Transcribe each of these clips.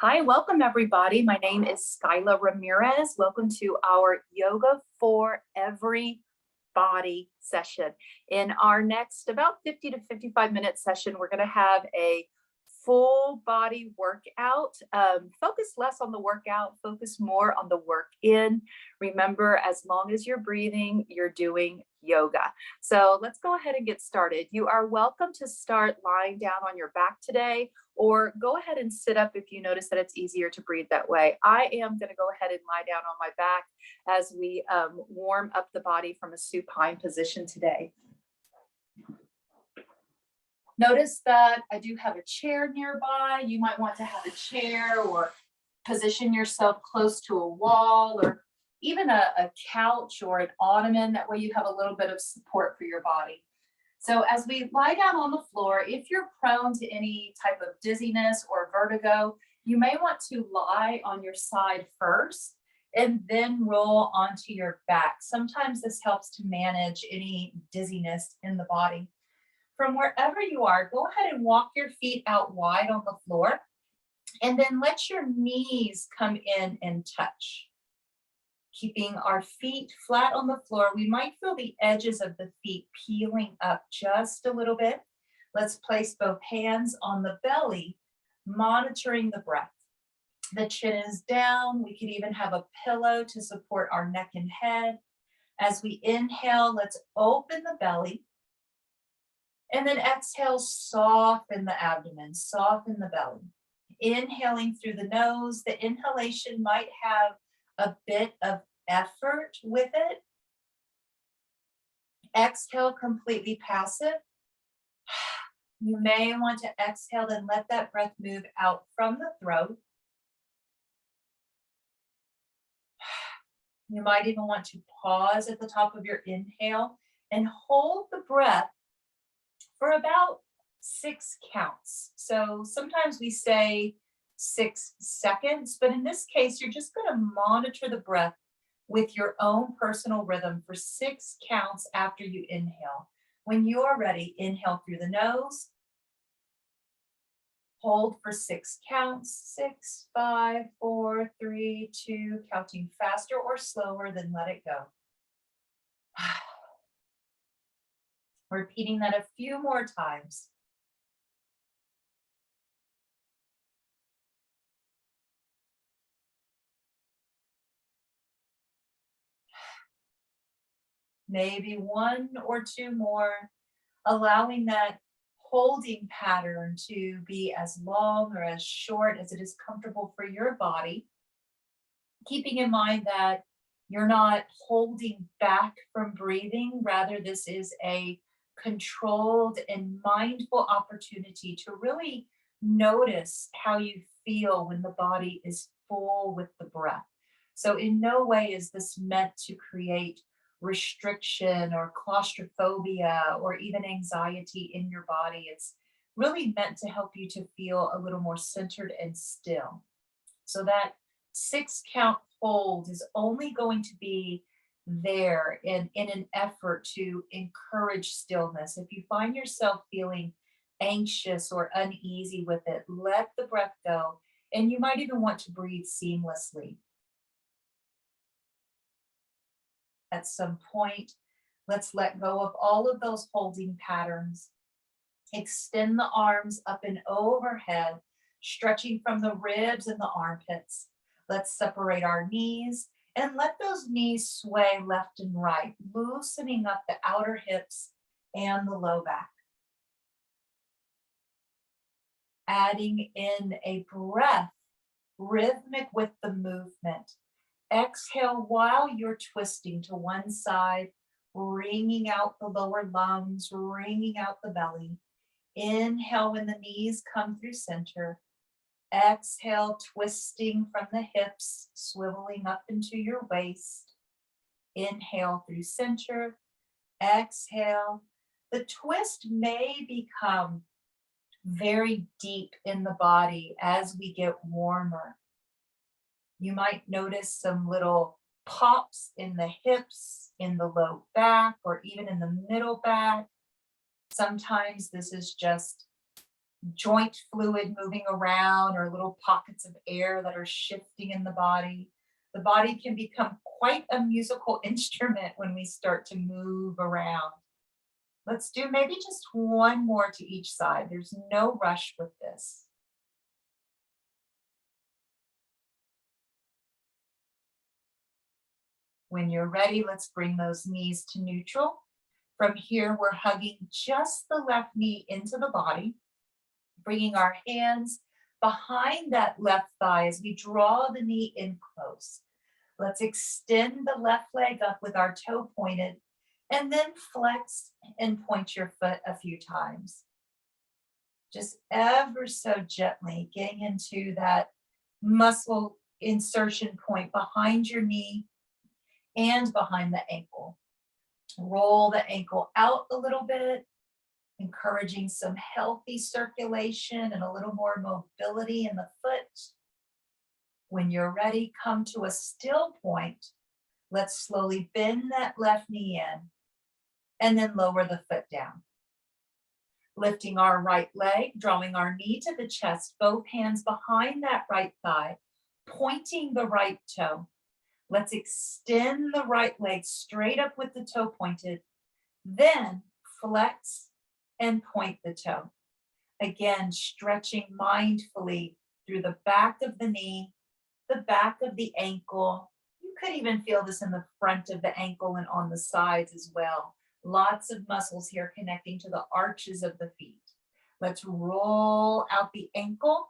Hi, welcome everybody. My name is Skyla Ramirez. Welcome to our Yoga for Everybody session. In our next about 50 to 55-minute session, we're going to have a full body workout. Focus less on the workout, focus more on the work in. Remember, as long as you're breathing, you're doing yoga. So let's go ahead and get started. You are welcome to start lying down on your back today, or go ahead and sit up if you notice that it's easier to breathe that way. I am going to go ahead and lie down on my back as we warm up the body from a supine position today. Notice that I do have a chair nearby. You might want to have a chair or position yourself close to a wall or even a couch or an ottoman. That way you have a little bit of support for your body. So as we lie down on the floor, if you're prone to any type of dizziness or vertigo, you may want to lie on your side first and then roll onto your back. Sometimes this helps to manage any dizziness in the body. From wherever you are, go ahead and walk your feet out wide on the floor, and then let your knees come in and touch. Keeping our feet flat on the floor, we might feel the edges of the feet peeling up just a little bit. Let's place both hands on the belly, monitoring the breath. The chin is down. We could even have a pillow to support our neck and head. As we inhale, let's open the belly. And then exhale, soften the abdomen, soften the belly. Inhaling through the nose, the inhalation might have a bit of effort with it. Exhale, completely passive. You may want to exhale and let that breath move out from the throat. You might even want to pause at the top of your inhale and hold the breath for about 6 counts. So sometimes we say 6 seconds, but in this case, you're just going to monitor the breath with your own personal rhythm for 6 counts after you inhale. When you are ready, inhale through the nose, hold for 6 counts, 6, 5, 4, 3, 2, counting faster or slower, then let it go. Repeating that a few more times. Maybe 1 or 2 more, allowing that holding pattern to be as long or as short as it is comfortable for your body. Keeping in mind that you're not holding back from breathing, rather this is a controlled and mindful opportunity to really notice how you feel when the body is full with the breath. So in no way is this meant to create restriction or claustrophobia or even anxiety in your body. It's really meant to help you to feel a little more centered and still. So that 6 count hold is only going to be there in an effort to encourage stillness. If you find yourself feeling anxious or uneasy with it, let the breath go, and you might even want to breathe seamlessly. At some point, let's let go of all of those holding patterns. Extend the arms up and overhead, stretching from the ribs and the armpits. Let's separate our knees and let those knees sway left and right, loosening up the outer hips and the low back. Adding in a breath, rhythmic with the movement. Exhale while you're twisting to one side, wringing out the lower lungs, wringing out the belly. Inhale when the knees come through center. Exhale, twisting from the hips, swiveling up into your waist. Inhale through center. Exhale. The twist may become very deep in the body as we get warmer. You might notice some little pops in the hips, in the low back, or even in the middle back. Sometimes this is just joint fluid moving around or little pockets of air that are shifting in the body. The body can become quite a musical instrument when we start to move around. Let's do maybe just one more to each side. There's no rush with this. When you're ready, let's bring those knees to neutral. From here, we're hugging just the left knee into the body, bringing our hands behind that left thigh as we draw the knee in close. Let's extend the left leg up with our toe pointed and then flex and point your foot a few times. Just ever so gently getting into that muscle insertion point behind your knee and behind the ankle. Roll the ankle out a little bit, encouraging some healthy circulation and a little more mobility in the foot. When you're ready, come to a still point. Let's slowly bend that left knee in and then lower the foot down. Lifting our right leg, drawing our knee to the chest, both hands behind that right thigh, pointing the right toe. Let's extend the right leg straight up with the toe pointed, then flex and point the toe. Again, stretching mindfully through the back of the knee, the back of the ankle. You could even feel this in the front of the ankle and on the sides as well. Lots of muscles here connecting to the arches of the feet. Let's roll out the ankle,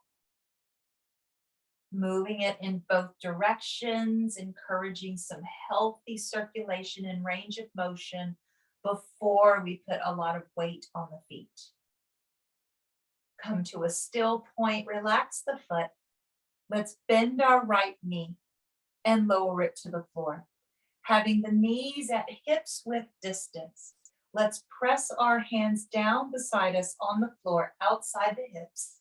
moving it in both directions, encouraging some healthy circulation and range of motion before we put a lot of weight on the feet. Come to a still point, relax the foot. Let's bend our right knee and lower it to the floor. Having the knees at hips width distance, let's press our hands down beside us on the floor outside the hips,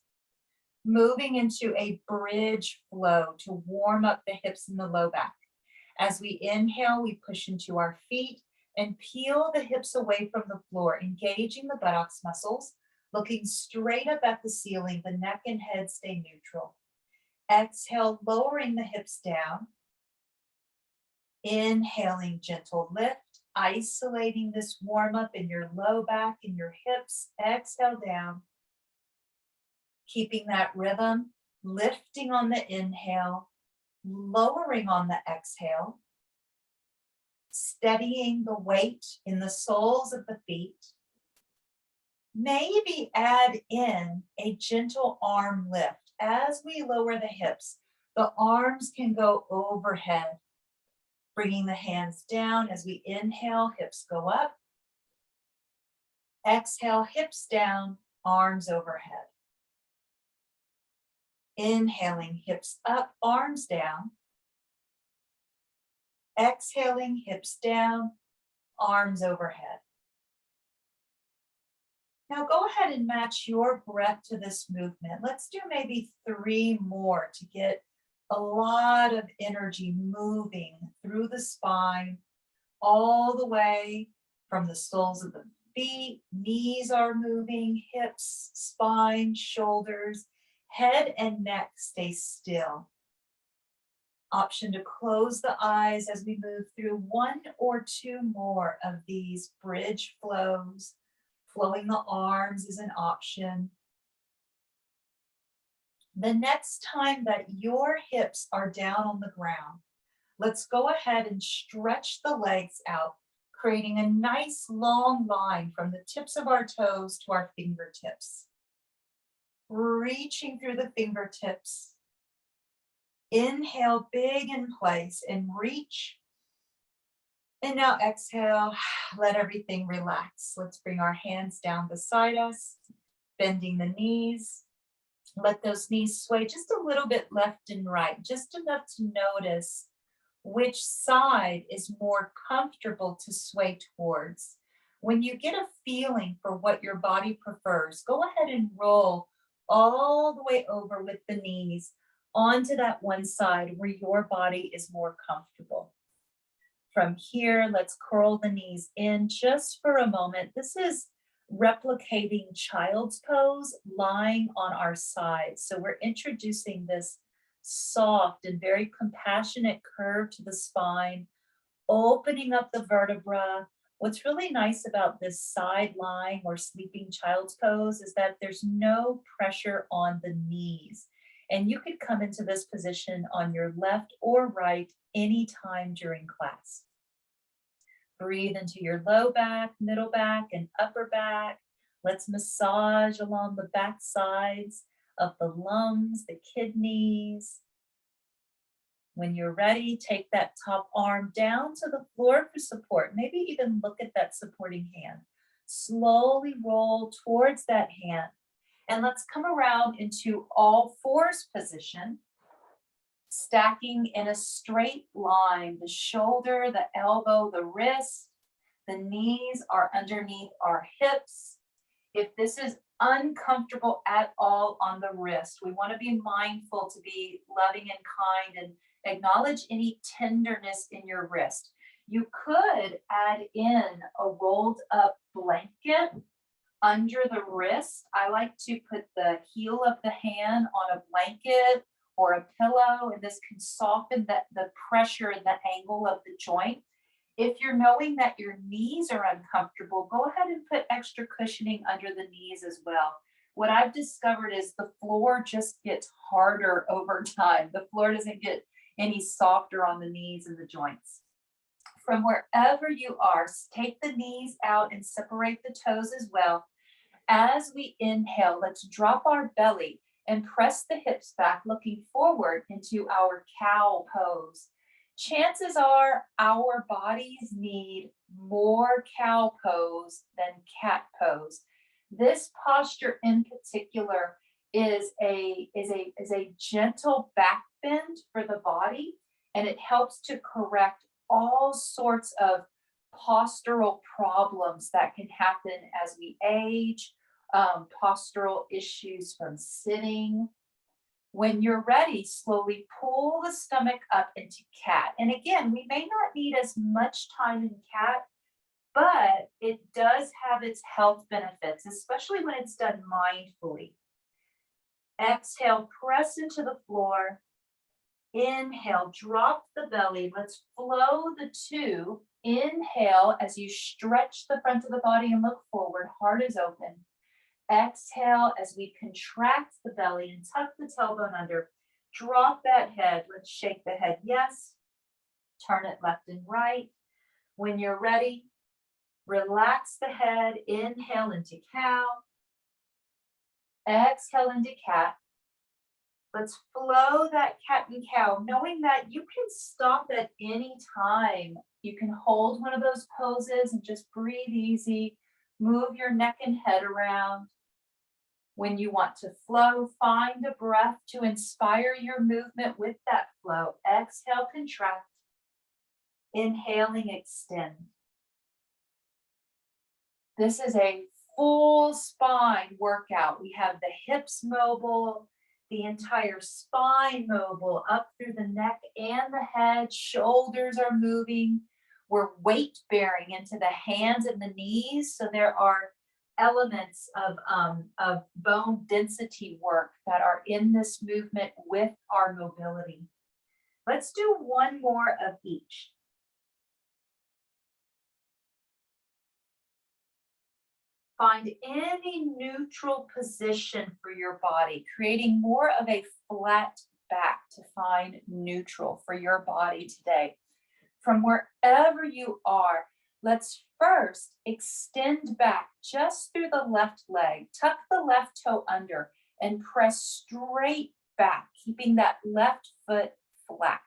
moving into a bridge flow to warm up the hips and the low back. As we inhale, we push into our feet and peel the hips away from the floor, engaging the buttocks muscles, looking straight up at the ceiling. The neck and head stay neutral. Exhale, lowering the hips down. Inhaling, gentle lift, isolating this warm up in your low back and your hips. Exhale down. Keeping that rhythm, lifting on the inhale, lowering on the exhale, steadying the weight in the soles of the feet. Maybe add in a gentle arm lift. As we lower the hips, the arms can go overhead, bringing the hands down. As we inhale, hips go up. Exhale, hips down, arms overhead. Inhaling, hips up, arms down. Exhaling, hips down, arms overhead. Now go ahead and match your breath to this movement. Let's do maybe 3 more to get a lot of energy moving through the spine, all the way from the soles of the feet. Knees are moving, hips, spine, shoulders, head and neck stay still. Option to close the eyes as we move through 1 or 2 more of these bridge flows. Flowing the arms is an option. The next time that your hips are down on the ground, let's go ahead and stretch the legs out, creating a nice long line from the tips of our toes to our fingertips. Reaching through the fingertips. Inhale big in place and reach. And now exhale, let everything relax. Let's bring our hands down beside us, bending the knees. Let those knees sway just a little bit left and right, just enough to notice which side is more comfortable to sway towards. When you get a feeling for what your body prefers, go ahead and roll all the way over with the knees onto that one side where your body is more comfortable. From here, let's curl the knees in just for a moment. This is replicating child's pose lying on our side. So we're introducing this soft and very compassionate curve to the spine, opening up the vertebra. What's really nice about this side lying or sleeping child's pose is that there's no pressure on the knees. And you could come into this position on your left or right anytime during class. Breathe into your low back, middle back, and upper back. Let's massage along the back sides of the lungs, the kidneys. When you're ready, take that top arm down to the floor for support. Maybe even look at that supporting hand. Slowly roll towards that hand. And let's come around into all fours position, stacking in a straight line. The shoulder, the elbow, the wrist, the knees are underneath our hips. If this is uncomfortable at all on the wrist, we want to be mindful to be loving and kind and acknowledge any tenderness in your wrist. You could add in a rolled up blanket under the wrist. I like to put the heel of the hand on a blanket or a pillow, and this can soften the pressure and the angle of the joint. If you're knowing that your knees are uncomfortable, go ahead and put extra cushioning under the knees as well. What I've discovered is the floor just gets harder over time. The floor doesn't get any softer on the knees and the joints. From wherever you are, take the knees out and separate the toes as well. As we inhale, let's drop our belly and press the hips back, looking forward into our cow pose. Chances are our bodies need more cow pose than cat pose. This posture in particular is a gentle back bend for the body, and it helps to correct all sorts of postural problems that can happen as we age, postural issues from sitting. When you're ready, slowly pull the stomach up into cat. And again, we may not need as much time in cat, but it does have its health benefits, especially when it's done mindfully. Exhale, press into the floor. Inhale, drop the belly. Let's flow the two. Inhale as you stretch the front of the body and look forward, heart is open. Exhale as we contract the belly and tuck the tailbone under. Drop that head. Let's shake the head yes. Turn it left and right. When you're ready, relax the head. Inhale into cow. Exhale into cat. Let's flow that cat and cow, knowing that you can stop at any time. You can hold one of those poses and just breathe easy. Move your neck and head around. When you want to flow, find a breath to inspire your movement with that flow. Exhale, contract. Inhaling, extend. This is a full spine workout. We have the hips mobile, the entire spine mobile, up through the neck and the head. Shoulders are moving. We're weight bearing into the hands and the knees. So there are elements of bone density work that are in this movement with our mobility. Let's do one more of each. Find any neutral position for your body, creating more of a flat back to find neutral for your body today. From wherever you are, let's first extend back just through the left leg. Tuck the left toe under and press straight back, keeping that left foot flat.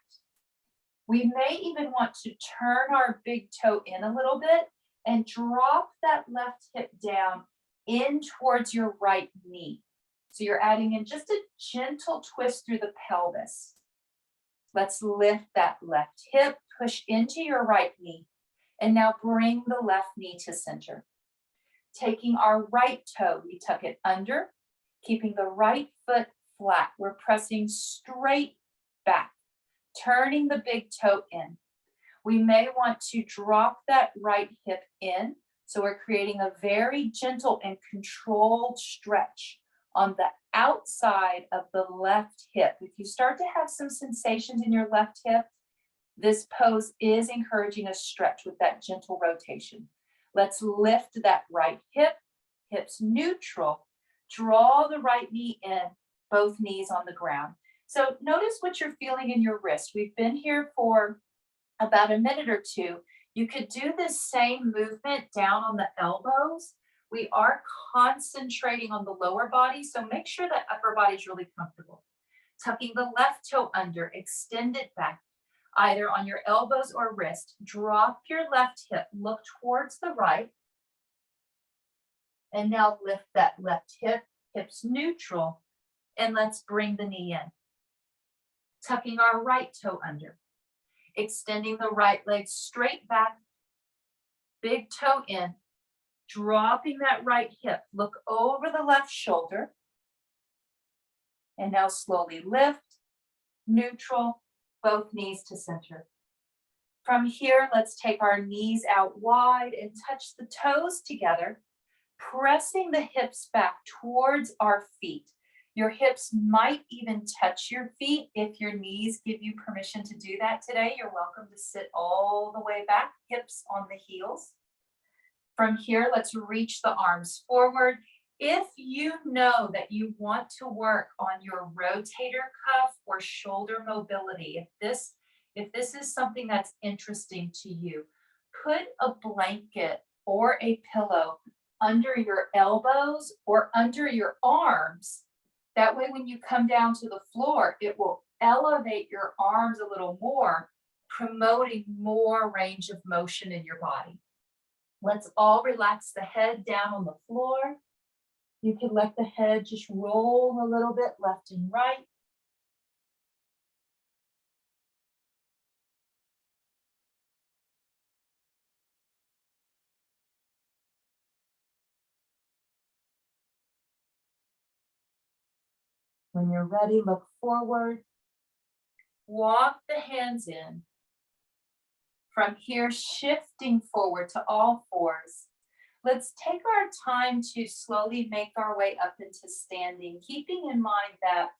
We may even want to turn our big toe in a little bit and drop that left hip down in towards your right knee. So you're adding in just a gentle twist through the pelvis. Let's lift that left hip, push into your right knee, and now bring the left knee to center. Taking our right toe, we tuck it under, keeping the right foot flat. We're pressing straight back, turning the big toe in. We may want to drop that right hip in, So we're creating a very gentle and controlled stretch on the outside of the left hip. If you start to have some sensations in your left hip, this pose is encouraging a stretch with that gentle rotation. Let's lift that right hip, hips neutral. Draw the right knee in, both knees on the ground. So notice what you're feeling in your wrist. We've been here for about a minute or two. You could do this same movement down on the elbows. We are concentrating on the lower body, so make sure that upper body is really comfortable. Tucking the left toe under, extend it back, either on your elbows or wrist. Drop your left hip, look towards the right. And now lift that left hip, hips neutral, and let's bring the knee in. Tucking our right toe under, extending the right leg straight back, big toe in, dropping that right hip, look over the left shoulder, and now slowly lift, neutral, both knees to center. From here, let's take our knees out wide and touch the toes together, pressing the hips back towards our feet. Your hips might even touch your feet. If your knees give you permission to do that today, you're welcome to sit all the way back, hips on the heels. From here, let's reach the arms forward. If you know that you want to work on your rotator cuff or shoulder mobility, if this is something that's interesting to you, put a blanket or a pillow under your elbows or under your arms. That way, when you come down to the floor, it will elevate your arms a little more, promoting more range of motion in your body. Let's all relax the head down on the floor. You can let the head just roll a little bit left and right. When you're ready, look forward. Walk the hands in. From here, shifting forward to all fours. Let's take our time to slowly make our way up into standing, keeping in mind that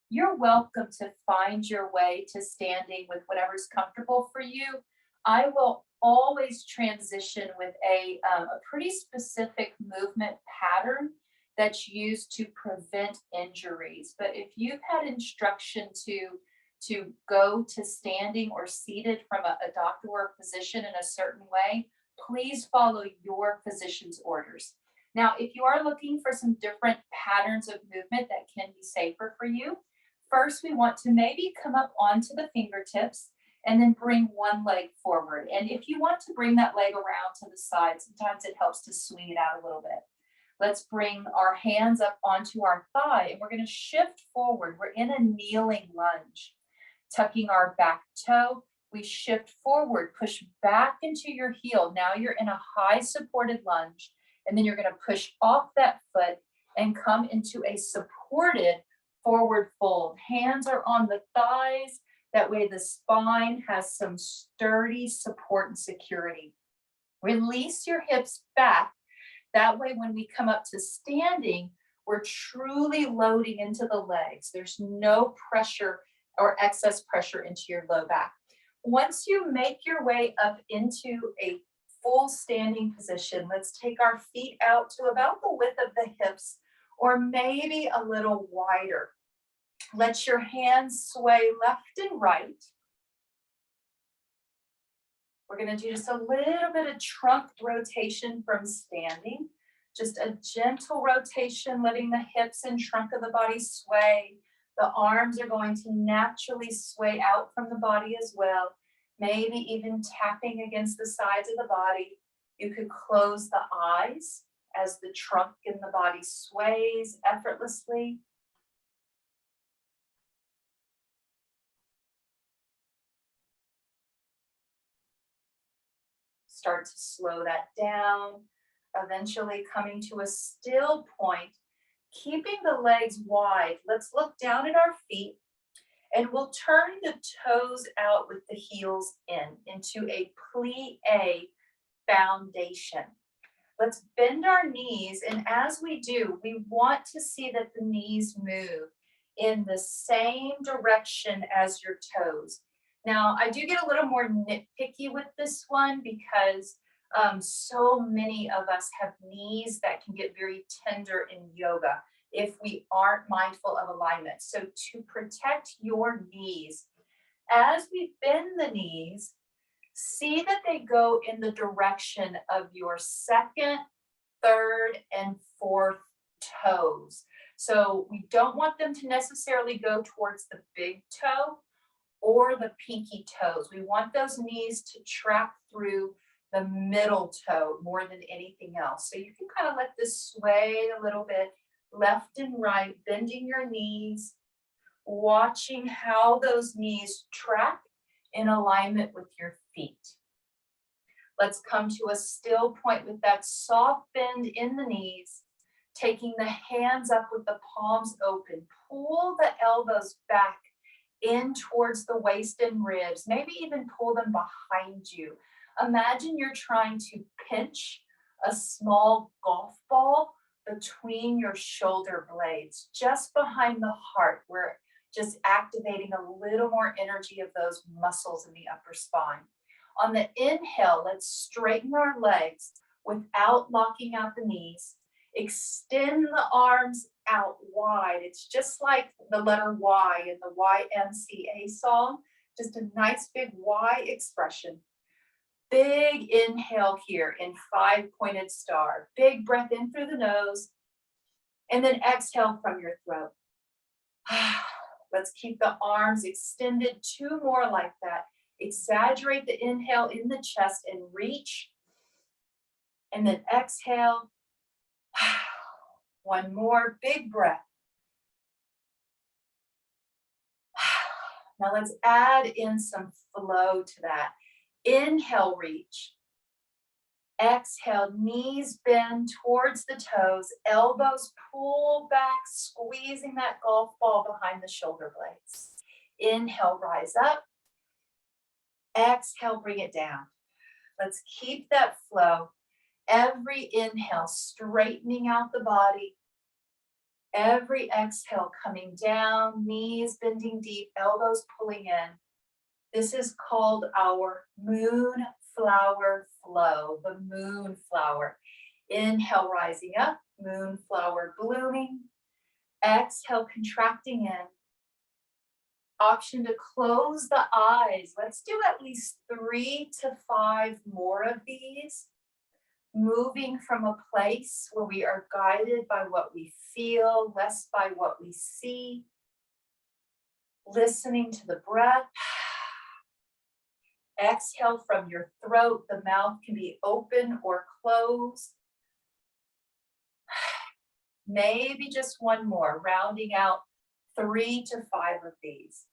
you're welcome to find your way to standing with whatever's comfortable for you. I will always transition with a pretty specific movement pattern that's used to prevent injuries. But if you've had instruction to go to standing or seated from a doctor or physician in a certain way, please follow your physician's orders. Now, if you are looking for some different patterns of movement that can be safer for you, first we want to maybe come up onto the fingertips and then bring one leg forward. And if you want to bring that leg around to the side, sometimes it helps to swing it out a little bit. Let's bring our hands up onto our thigh and we're going to shift forward. We're in a kneeling lunge. Tucking our back toe, we shift forward, push back into your heel. Now you're in a high supported lunge, and then you're going to push off that foot and come into a supported forward fold. Hands are on the thighs. That way the spine has some sturdy support and security. Release your hips back. That way when we come up to standing, we're truly loading into the legs. There's no pressure or excess pressure into your low back. Once you make your way up into a full standing position, let's take our feet out to about the width of the hips or maybe a little wider. Let your hands sway left and right. We're going to do just a little bit of trunk rotation from standing. Just a gentle rotation, letting the hips and trunk of the body sway. The arms are going to naturally sway out from the body as well, maybe even tapping against the sides of the body. You could close the eyes as the trunk in the body sways effortlessly. Start to slow that down, eventually coming to a still point. Keeping the legs wide, let's look down at our feet and we'll turn the toes out with the heels in into a plie foundation. Let's bend our knees, and as we do, we want to see that the knees move in the same direction as your toes. Now, I do get a little more nitpicky with this one because so many of us have knees that can get very tender in yoga if we aren't mindful of alignment. So to protect your knees, as we bend the knees, see that they go in the direction of your second, third, and fourth toes. So we don't want them to necessarily go towards the big toe or the pinky toes. We want those knees to track through the middle toe more than anything else. So you can kind of let this sway a little bit left and right, bending your knees, watching how those knees track in alignment with your feet. Let's come to a still point with that soft bend in the knees, taking the hands up with the palms open. Pull the elbows back in towards the waist and ribs, maybe even pull them behind you. Imagine you're trying to pinch a small golf ball between your shoulder blades, just behind the heart, where just activating a little more energy of those muscles in the upper spine. On the inhale, let's straighten our legs without locking out the knees. Extend the arms out wide. It's just like the letter Y in the YMCA song, just a nice big Y expression. Big inhale here in 5-pointed star. Big breath in through the nose, and then exhale from your throat. Let's keep the arms extended, 2 more like that. Exaggerate the inhale in the chest and reach, and then exhale. 1 more big breath. Now let's add in some flow to that. Inhale, reach. Exhale, knees bend towards the toes, elbows pull back, squeezing that golf ball behind the shoulder blades. Inhale, rise up. Exhale, bring it down. Let's keep that flow. Every inhale, straightening out the body. Every exhale, coming down, knees bending deep, elbows pulling in. This is called our moonflower flow, the moonflower. Inhale, rising up, moonflower blooming. Exhale, contracting in. Option to close the eyes. Let's do at least 3 to 5 more of these. Moving from a place where we are guided by what we feel, less by what we see. Listening to the breath. Exhale from your throat. The mouth can be open or closed. Maybe just 1 more, rounding out 3 to 5 of these.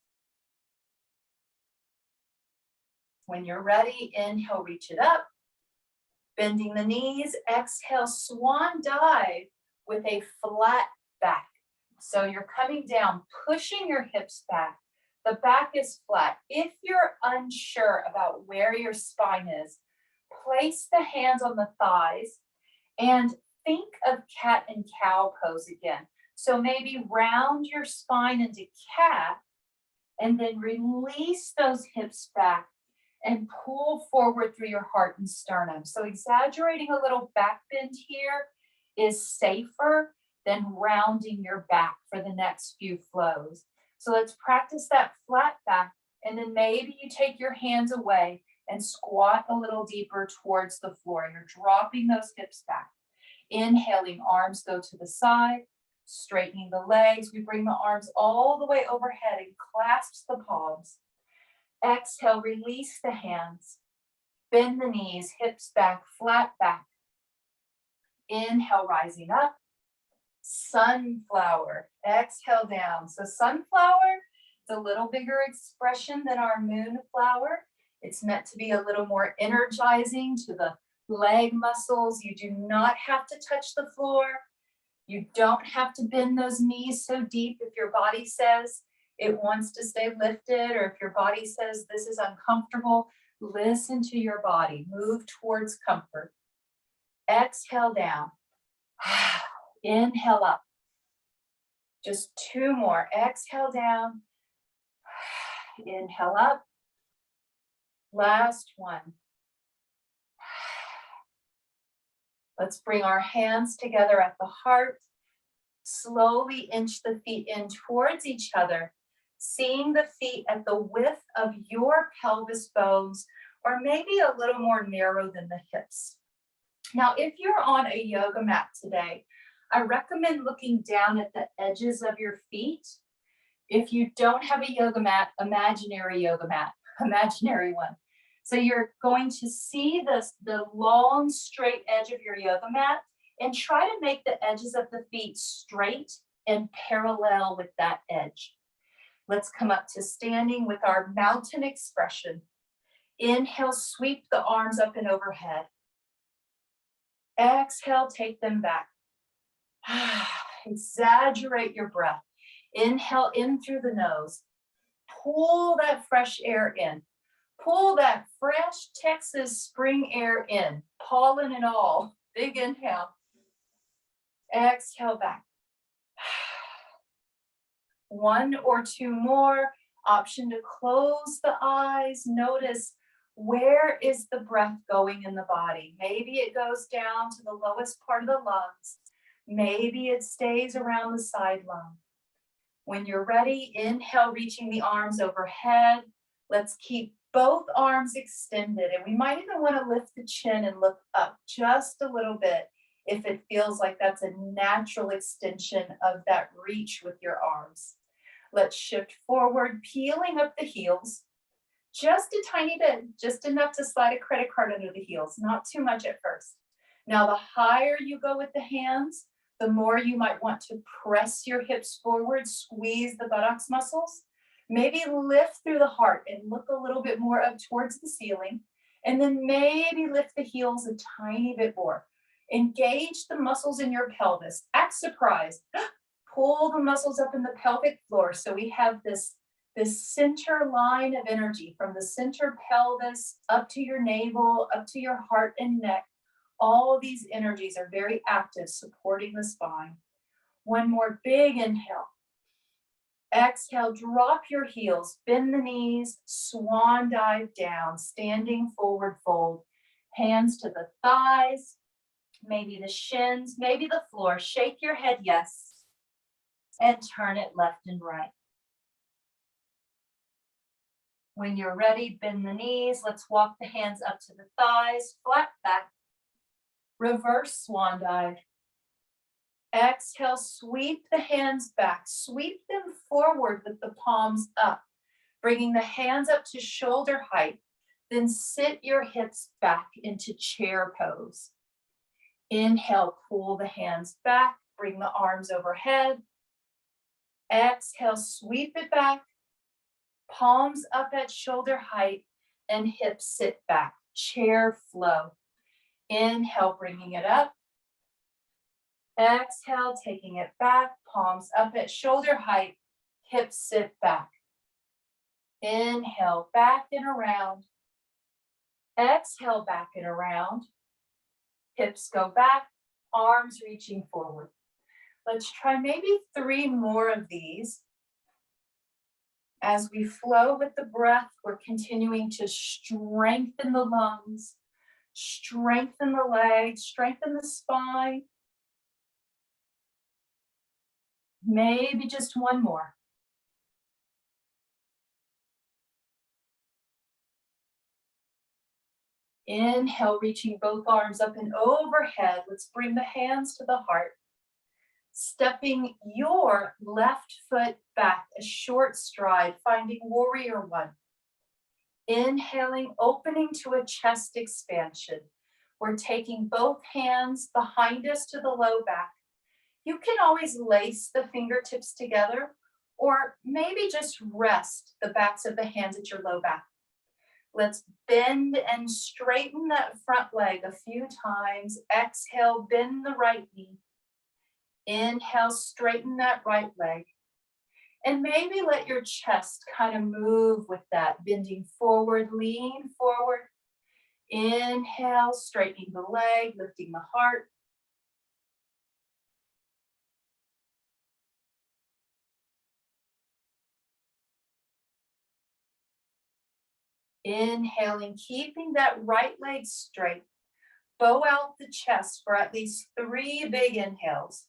When you're ready, inhale, reach it up. Bending the knees, exhale, swan dive with a flat back. So you're coming down, pushing your hips back. The back is flat. If you're unsure about where your spine is, place the hands on the thighs and think of cat and cow pose again. So maybe round your spine into cat and then release those hips back and pull forward through your heart and sternum. So exaggerating a little back bend here is safer than rounding your back for the next few flows. So let's practice that flat back, and then maybe you take your hands away and squat a little deeper towards the floor. You're dropping those hips back. Inhaling, arms go to the side, straightening the legs. We bring the arms all the way overhead and clasp the palms. Exhale, release the hands. Bend the knees, hips back, flat back. Inhale, rising up. Sunflower. Exhale down. So sunflower is a little bigger expression than our moonflower. It's meant to be a little more energizing to the leg muscles. You do not have to touch the floor. You don't have to bend those knees so deep if your body says it wants to stay lifted, or if your body says this is uncomfortable. Listen to your body. Move towards comfort. Exhale down. Inhale up. Just two more. Exhale down. Inhale up. Last one. Let's bring our hands together at the heart. Slowly inch the feet in towards each other, seeing the feet at the width of your pelvis bones, or maybe a little more narrow than the hips. Now, if you're on a yoga mat today, I recommend looking down at the edges of your feet. If you don't have a yoga mat, imaginary one. So you're going to see the long, straight edge of your yoga mat and try to make the edges of the feet straight and parallel with that edge. Let's come up to standing with our mountain expression. Inhale, sweep the arms up and overhead. Exhale, take them back. Exaggerate your breath. Inhale in through the nose. Pull that fresh air in. Pull that fresh Texas spring air in, pollen and all. Big inhale. Exhale back. One or two more. Option to close the eyes. Notice, where is the breath going in the body? Maybe it goes down to the lowest part of the lungs. Maybe it stays around the side lung. When you're ready, inhale, reaching the arms overhead. Let's keep both arms extended, and we might even want to lift the chin and look up just a little bit if it feels like that's a natural extension of that reach with your arms. Let's shift forward, peeling up the heels, just a tiny bit, just enough to slide a credit card under the heels, not too much at first. Now, the higher you go with the hands, the more you might want to press your hips forward, squeeze the buttocks muscles. Maybe lift through the heart and look a little bit more up towards the ceiling. And then maybe lift the heels a tiny bit more. Engage the muscles in your pelvis. Act surprised. Pull the muscles up in the pelvic floor. So we have this center line of energy from the center pelvis up to your navel, up to your heart and neck. All these energies are very active, supporting the spine. One more big inhale. Exhale, drop your heels, bend the knees, swan dive down, standing forward fold. Hands to the thighs, maybe the shins, maybe the floor. Shake your head, yes, and turn it left and right. When you're ready, bend the knees. Let's walk the hands up to the thighs, flat back. Reverse swan dive. Exhale, sweep the hands back. Sweep them forward with the palms up, bringing the hands up to shoulder height. Then sit your hips back into chair pose. Inhale, pull the hands back, bring the arms overhead. Exhale, sweep it back. Palms up at shoulder height and hips sit back. Chair flow. Inhale, bringing it up. Exhale, taking it back, palms up at shoulder height, hips sit back. Inhale, back and around. Exhale, back and around. Hips go back, arms reaching forward. Let's try maybe 3 more of these. As we flow with the breath, we're continuing to strengthen the lungs, strengthen the legs, strengthen the spine. Maybe just one more. Inhale, reaching both arms up and overhead. Let's bring the hands to the heart. Stepping your left foot back, a short stride, finding warrior one. Inhaling, opening to a chest expansion. We're taking both hands behind us to the low back. You can always lace the fingertips together, or maybe just rest the backs of the hands at your low back. Let's bend and straighten that front leg a few times. Exhale, bend the right knee. Inhale, straighten that right leg. And maybe let your chest kind of move with that, bending forward, lean forward. Inhale, straightening the leg, lifting the heart. Inhaling, keeping that right leg straight. Bow out the chest for at least 3 big inhales.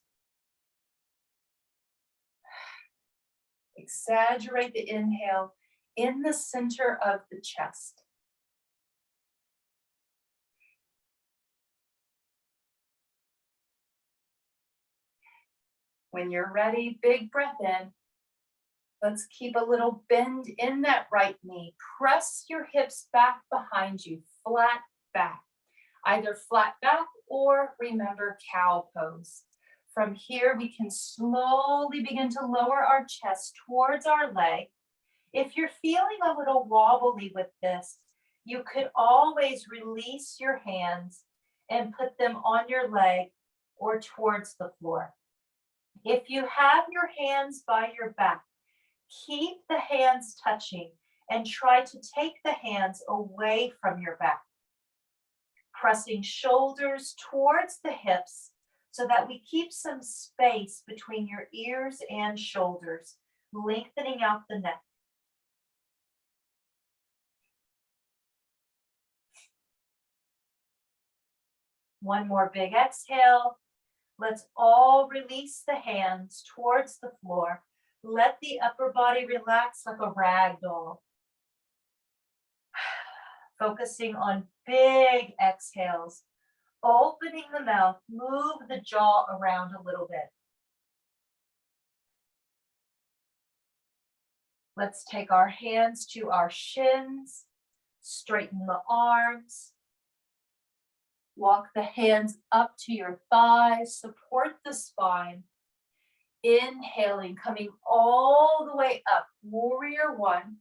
Exaggerate the inhale in the center of the chest. When you're ready, big breath in. Let's keep a little bend in that right knee. Press your hips back behind you, flat back. Either flat back or remember cow pose. From here, we can slowly begin to lower our chest towards our leg. If you're feeling a little wobbly with this, you could always release your hands and put them on your leg or towards the floor. If you have your hands by your back, keep the hands touching and try to take the hands away from your back. Pressing shoulders towards the hips so that we keep some space between your ears and shoulders, lengthening out the neck. One more big exhale. Let's all release the hands towards the floor. Let the upper body relax like a rag doll. Focusing on big exhales, opening the mouth, move the jaw around a little bit. Let's take our hands to our shins, straighten the arms. Walk the hands up to your thighs, support the spine. Inhaling, coming all the way up, warrior one.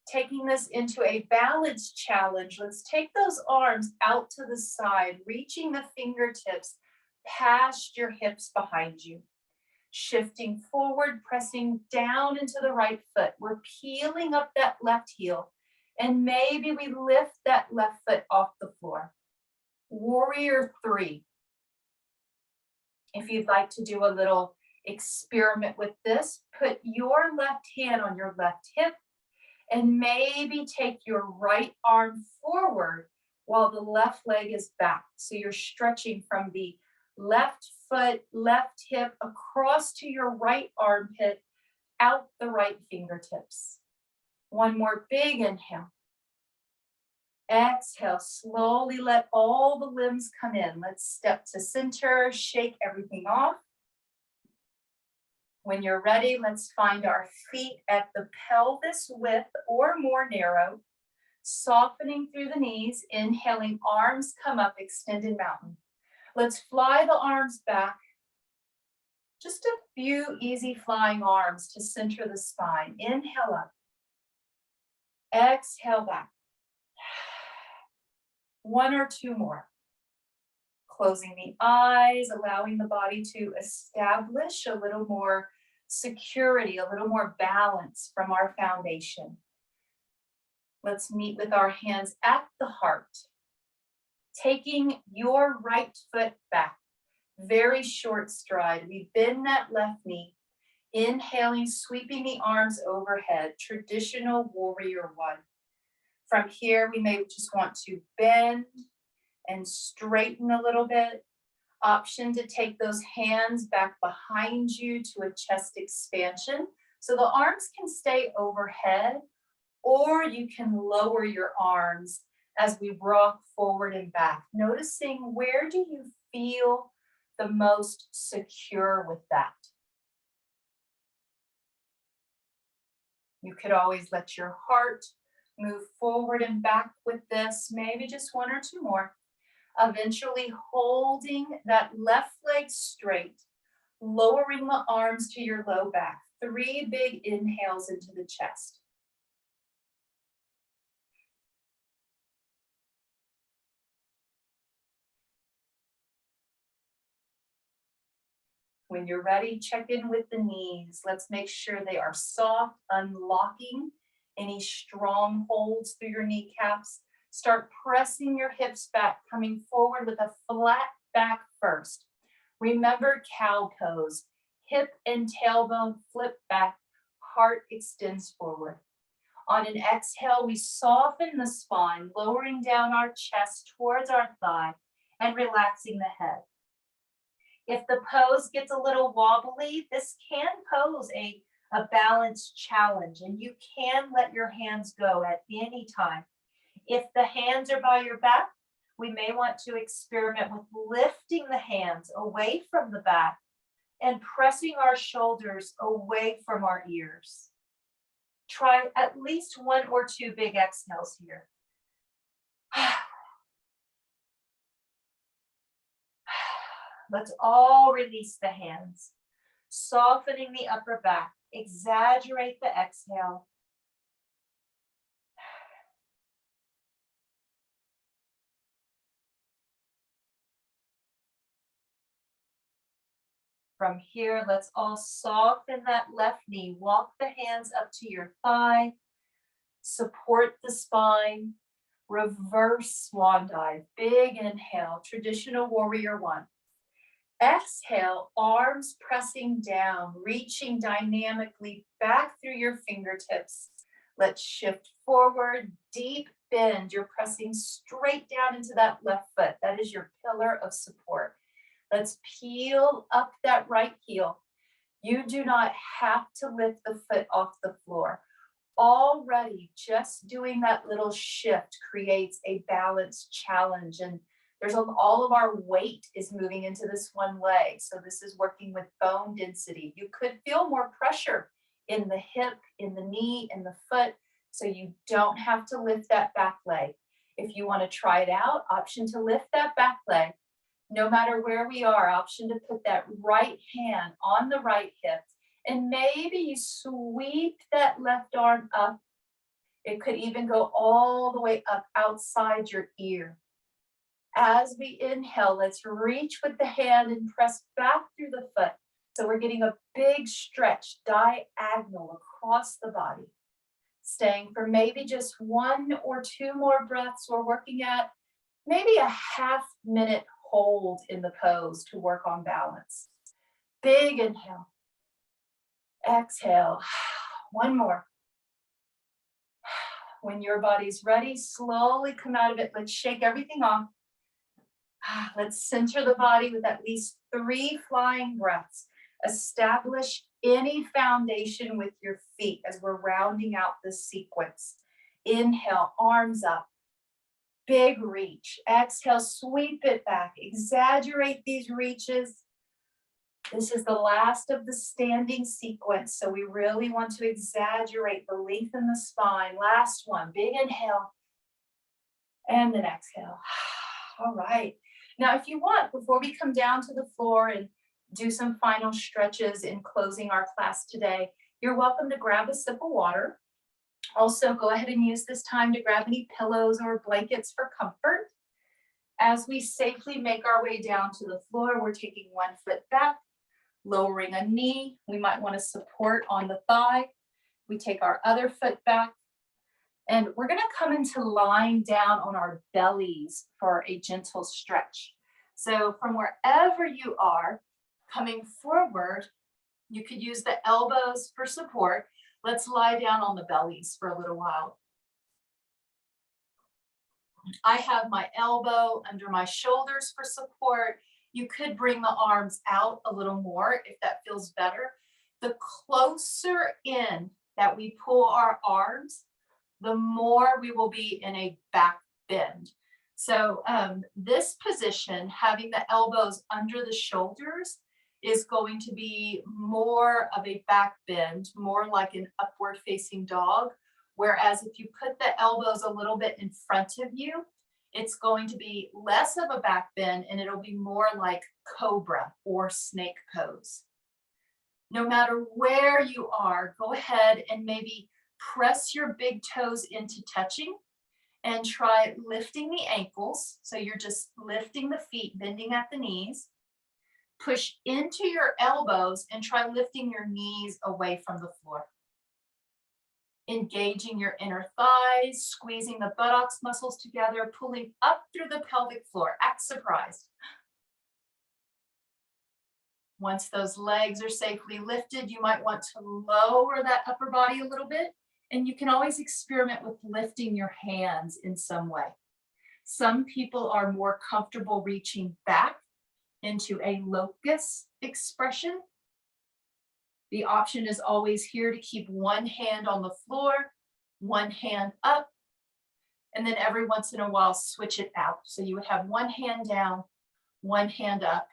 Taking this into a balance challenge. Let's take those arms out to the side, reaching the fingertips past your hips behind you. Shifting forward, pressing down into the right foot. We're peeling up that left heel, and maybe we lift that left foot off the floor. Warrior three. If you'd like to do a little experiment with this, put your left hand on your left hip and maybe take your right arm forward while the left leg is back. So you're stretching from the left foot, left hip across to your right armpit, out the right fingertips. One more big inhale. Exhale, slowly let all the limbs come in. Let's step to center, shake everything off. When you're ready, let's find our feet at the pelvis width or more narrow, softening through the knees, inhaling, arms come up, extended mountain. Let's fly the arms back. Just a few easy flying arms to center the spine. Inhale up. Exhale back. One or two more. Closing the eyes, allowing the body to establish a little more security, a little more balance from our foundation. Let's meet with our hands at the heart. Taking your right foot back, very short stride. We bend that left knee. Inhaling, sweeping the arms overhead, traditional warrior one. From here, we may just want to bend and straighten a little bit. Option to take those hands back behind you to a chest expansion. So the arms can stay overhead, or you can lower your arms as we rock forward and back. Noticing, where do you feel the most secure with that? You could always let your heart move forward and back with this, maybe just one or two more. Eventually holding that left leg straight, lowering the arms to your low back. 3 big inhales into the chest. When you're ready, check in with the knees. Let's make sure they are soft, unlocking any strongholds through your kneecaps. Start pressing your hips back, coming forward with a flat back first. Remember cow pose. Hip and tailbone flip back, heart extends forward. On an exhale, we soften the spine, lowering down our chest towards our thigh and relaxing the head. If the pose gets a little wobbly, this can pose a balance challenge, and you can let your hands go at any time. If the hands are by your back, we may want to experiment with lifting the hands away from the back and pressing our shoulders away from our ears. Try at least 1 or 2 big exhales here. Let's all release the hands, softening the upper back. Exaggerate the exhale. From here, let's all soften that left knee. Walk the hands up to your thigh. Support the spine. Reverse swan dive. Big inhale, traditional warrior 1. Exhale, arms pressing down, reaching dynamically back through your fingertips. Let's shift forward, deep bend. You're pressing straight down into that left foot. That is your pillar of support. Let's peel up that right heel. You do not have to lift the foot off the floor. Already just doing that little shift creates a balance challenge, and all of our weight is moving into this one leg. So this is working with bone density. You could feel more pressure in the hip, in the knee, in the foot, so you don't have to lift that back leg. If you want to try it out, option to lift that back leg. No matter where we are, option to put that right hand on the right hip, and maybe you sweep that left arm up. It could even go all the way up outside your ear. As we inhale, let's reach with the hand and press back through the foot. So we're getting a big stretch diagonal across the body. Staying for maybe just 1 or 2 more breaths. We're working at maybe a half-minute hold in the pose to work on balance. Big inhale. Exhale. 1 more. When your body's ready, slowly come out of it. Let's shake everything off. Let's center the body with at least 3 flying breaths. Establish any foundation with your feet as we're rounding out this sequence. Inhale, arms up. Big reach. Exhale, sweep it back. Exaggerate these reaches. This is the last of the standing sequence, so we really want to exaggerate the length in the spine. Last one, big inhale, and then exhale. All right. Now, if you want, before we come down to the floor and do some final stretches in closing our class today, you're welcome to grab a sip of water. Also, go ahead and use this time to grab any pillows or blankets for comfort. As we safely make our way down to the floor, we're taking 1 foot back, lowering a knee. We might want to support on the thigh. We take our other foot back, and we're going to come into lying down on our bellies for a gentle stretch. So from wherever you are, coming forward, you could use the elbows for support. Let's lie down on the bellies for a little while. I have my elbow under my shoulders for support. You could bring the arms out a little more if that feels better. The closer in that we pull our arms, the more we will be in a back bend. So this position, having the elbows under the shoulders, is going to be more of a back bend, more like an upward facing dog. Whereas if you put the elbows a little bit in front of you, it's going to be less of a back bend, and it'll be more like cobra or snake pose. No matter where you are, go ahead and maybe press your big toes into touching and try lifting the ankles. So you're just lifting the feet, bending at the knees. Push into your elbows and try lifting your knees away from the floor. engaging your inner thighs, squeezing the buttocks muscles together, pulling up through the pelvic floor. Act surprised. Once those legs are safely lifted, you might want to lower that upper body a little bit, and you can always experiment with lifting your hands in some way. Some people are more comfortable reaching back into a locust expression. The option is always here to keep one hand on the floor, one hand up, and then every once in a while switch it out. So you would have one hand down, one hand up.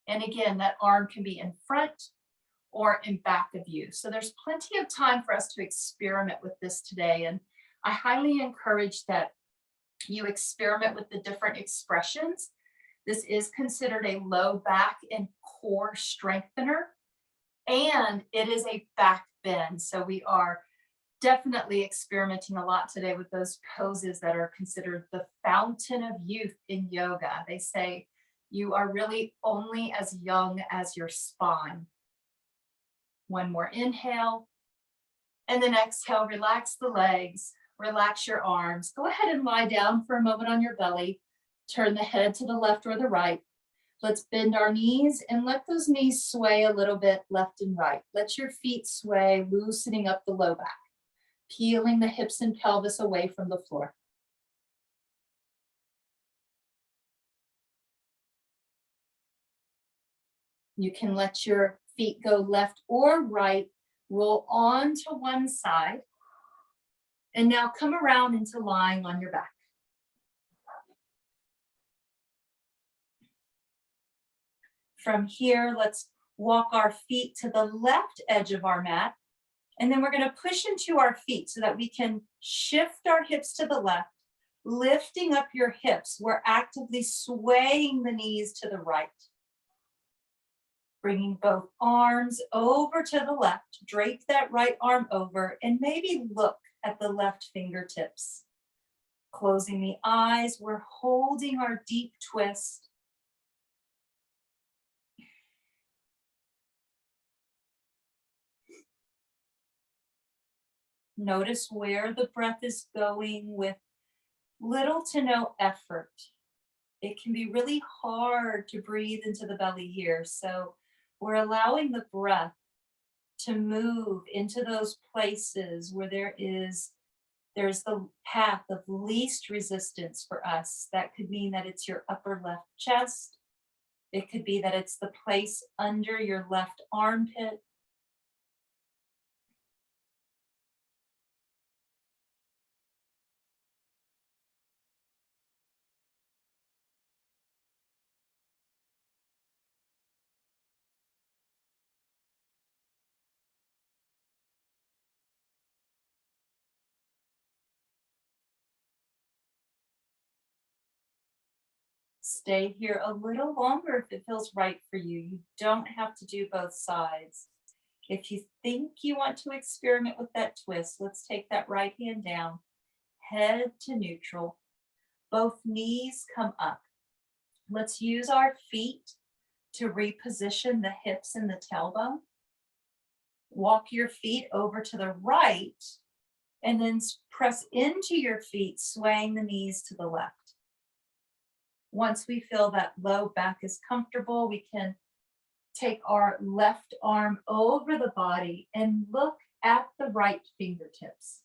And again, that arm can be in front or in back of you. So there's plenty of time for us to experiment with this today. And I highly encourage that you experiment with the different expressions. This is considered a low back and core strengthener, and it is a back bend. So we are definitely experimenting a lot today with those poses that are considered the fountain of youth in yoga. They say you are really only as young as your spine. One more inhale, and then exhale, relax the legs, relax your arms. Go ahead and lie down for a moment on your belly. Turn the head to the left or the right. Let's bend our knees and let those knees sway a little bit left and right. Let your feet sway, loosening up the low back, peeling the hips and pelvis away from the floor. You can let your feet go left or right, roll on to one side, and now come around into lying on your back. From here, let's walk our feet to the left edge of our mat, and then we're going to push into our feet so that we can shift our hips to the left, lifting up your hips. We're actively swaying the knees to the right. Bringing both arms over to the left, drape that right arm over, and maybe look at the left fingertips. Closing the eyes, we're holding our deep twist. Notice where the breath is going with little to no effort. It can be really hard to breathe into the belly here, so we're allowing the breath to move into those places where there's the path of least resistance for us. That could mean that it's your upper left chest. It could be that it's the place under your left armpit. Stay here a little longer if it feels right for you. You don't have to do both sides. If you think you want to experiment with that twist, let's take that right hand down, head to neutral. Both knees come up. Let's use our feet to reposition the hips and the tailbone. Walk your feet over to the right, and then press into your feet, swaying the knees to the left. Once we feel that low back is comfortable, we can take our left arm over the body and look at the right fingertips.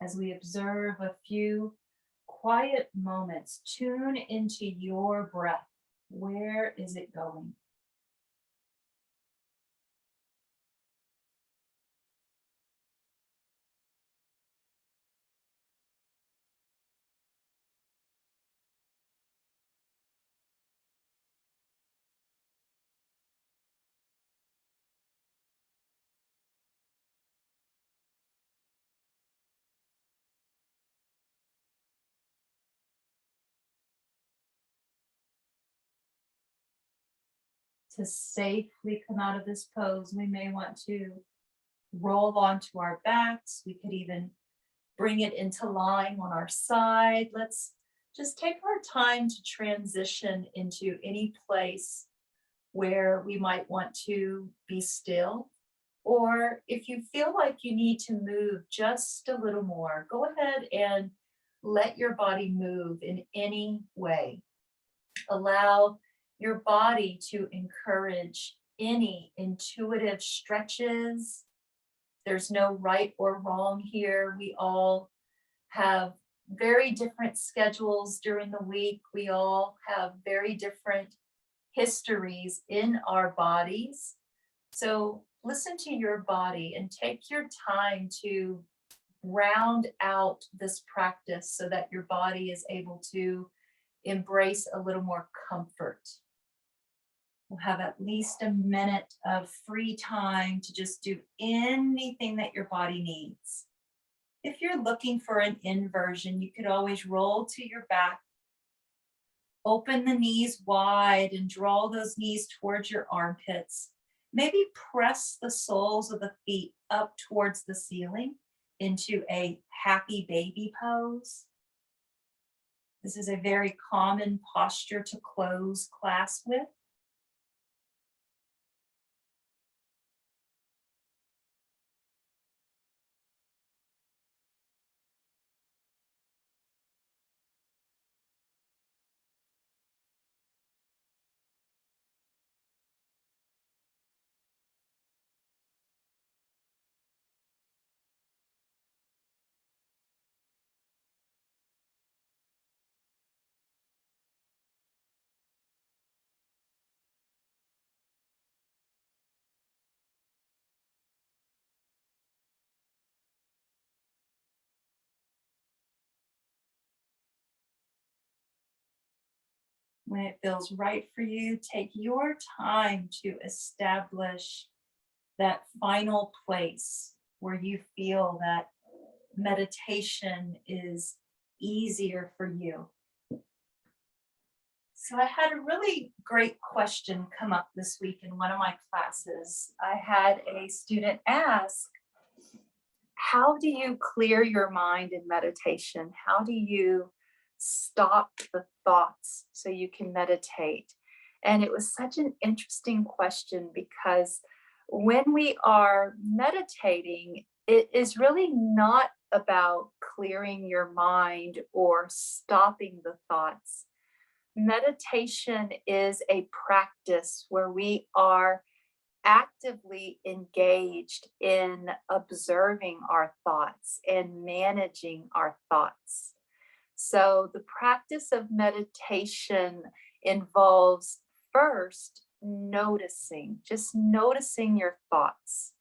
As we observe a few quiet moments, tune into your breath. Where is it going? To safely come out of this pose, we may want to roll onto our backs. We could even bring it into lying on our side. Let's just take our time to transition into any place where we might want to be still. Or if you feel like you need to move just a little more, go ahead and let your body move in any way. Allow your body to encourage any intuitive stretches. There's no right or wrong here. We all have very different schedules during the week. We all have very different histories in our bodies. So listen to your body and take your time to round out this practice so that your body is able to embrace a little more comfort. We'll have at least a minute of free time to just do anything that your body needs. If you're looking for an inversion, you could always roll to your back, open the knees wide and draw those knees towards your armpits. Maybe press the soles of the feet up towards the ceiling into a happy baby pose. This is a very common posture to close class with. When it feels right for you, take your time to establish that final place where you feel that meditation is easier for you. So I had a really great question come up this week in one of my classes. I had a student ask, how do you clear your mind in meditation? How do you stop the thoughts so you can meditate? And it was such an interesting question because when we are meditating, it is really not about clearing your mind or stopping the thoughts. Meditation is a practice where we are actively engaged in observing our thoughts and managing our thoughts. So, the practice of meditation involves first noticing, just noticing your thoughts,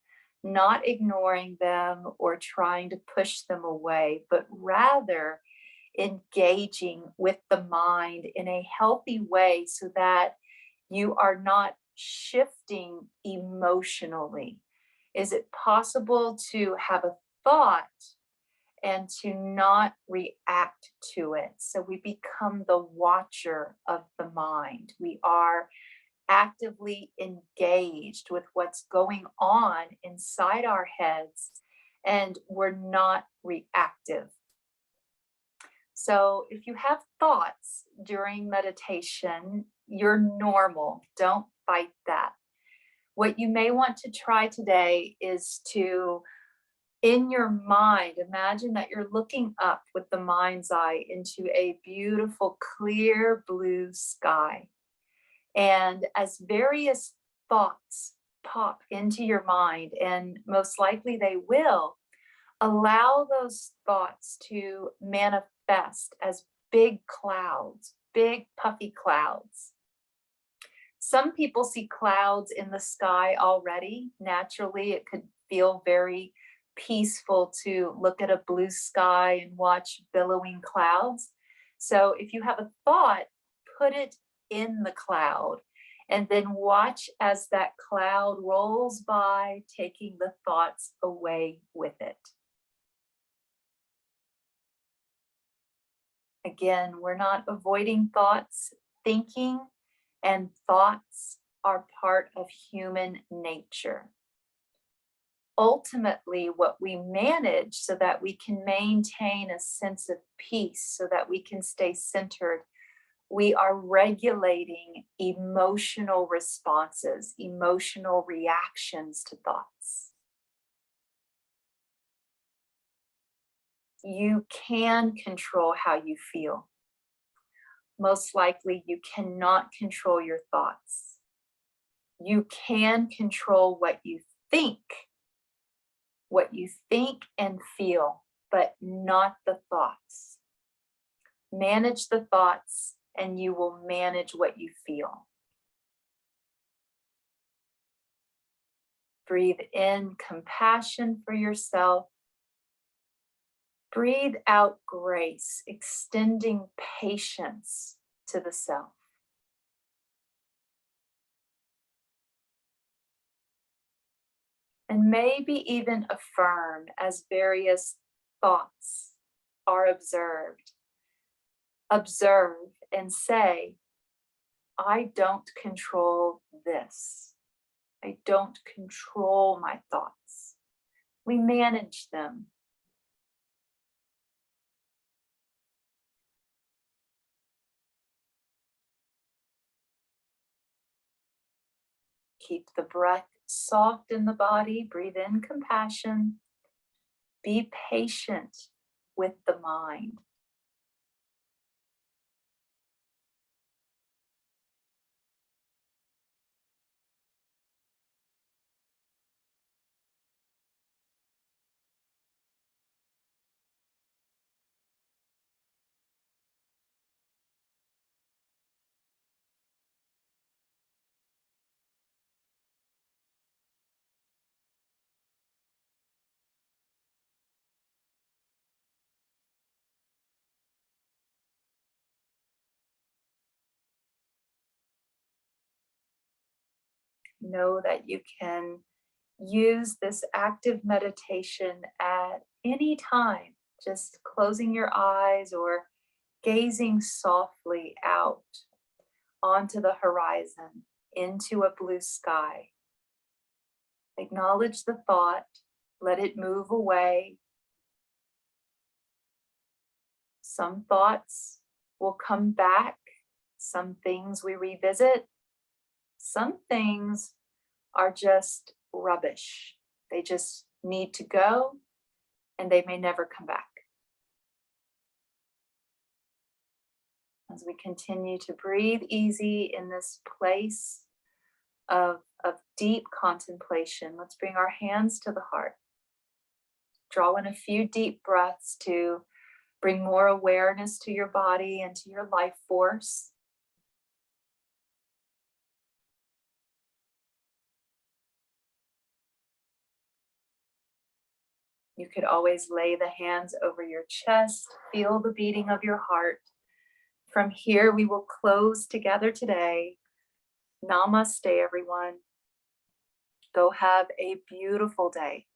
not ignoring them or trying to push them away, but rather engaging with the mind in a healthy way so that you are not shifting emotionally. Is it possible to have a thought and to not react to it? So we become the watcher of the mind. We are actively engaged with what's going on inside our heads, and we're not reactive. So if you have thoughts during meditation, you're normal. Don't fight that. What you may want to try today is to, in your mind, imagine that you're looking up with the mind's eye into a beautiful, clear blue sky. And as various thoughts pop into your mind, and most likely they will, allow those thoughts to manifest as big clouds, big puffy clouds. Some people see clouds in the sky already. Naturally, it could feel very peaceful to look at a blue sky and watch billowing clouds. So if you have a thought, put it in the cloud and then watch as that cloud rolls by, taking the thoughts away with it. Again, we're not avoiding thoughts. Thinking and thoughts are part of human nature. Ultimately, what we manage so that we can maintain a sense of peace, so that we can stay centered, we are regulating emotional responses, emotional reactions to thoughts. You can control how you feel. Most likely, you cannot control your thoughts. You can control what you think and feel, but not the thoughts. Manage the thoughts, and you will manage what you feel. Breathe in compassion for yourself. Breathe out grace, extending patience to the self. And maybe even affirm as various thoughts are observed. Observe and say, I don't control this. I don't control my thoughts. We manage them. Keep the breath soft in the body. Breathe in compassion. Be patient with the mind. Know that you can use this active meditation at any time, just closing your eyes or gazing softly out onto the horizon, into a blue sky. Acknowledge the thought, let it move away. Some thoughts will come back, some things we revisit, some things are just rubbish. They just need to go and they may never come back. As we continue to breathe easy in this place of deep contemplation, let's bring our hands to the heart. Draw in a few deep breaths to bring more awareness to your body and to your life force. You could always lay the hands over your chest, feel the beating of your heart. From here, we will close together today. Namaste, everyone. Go have a beautiful day.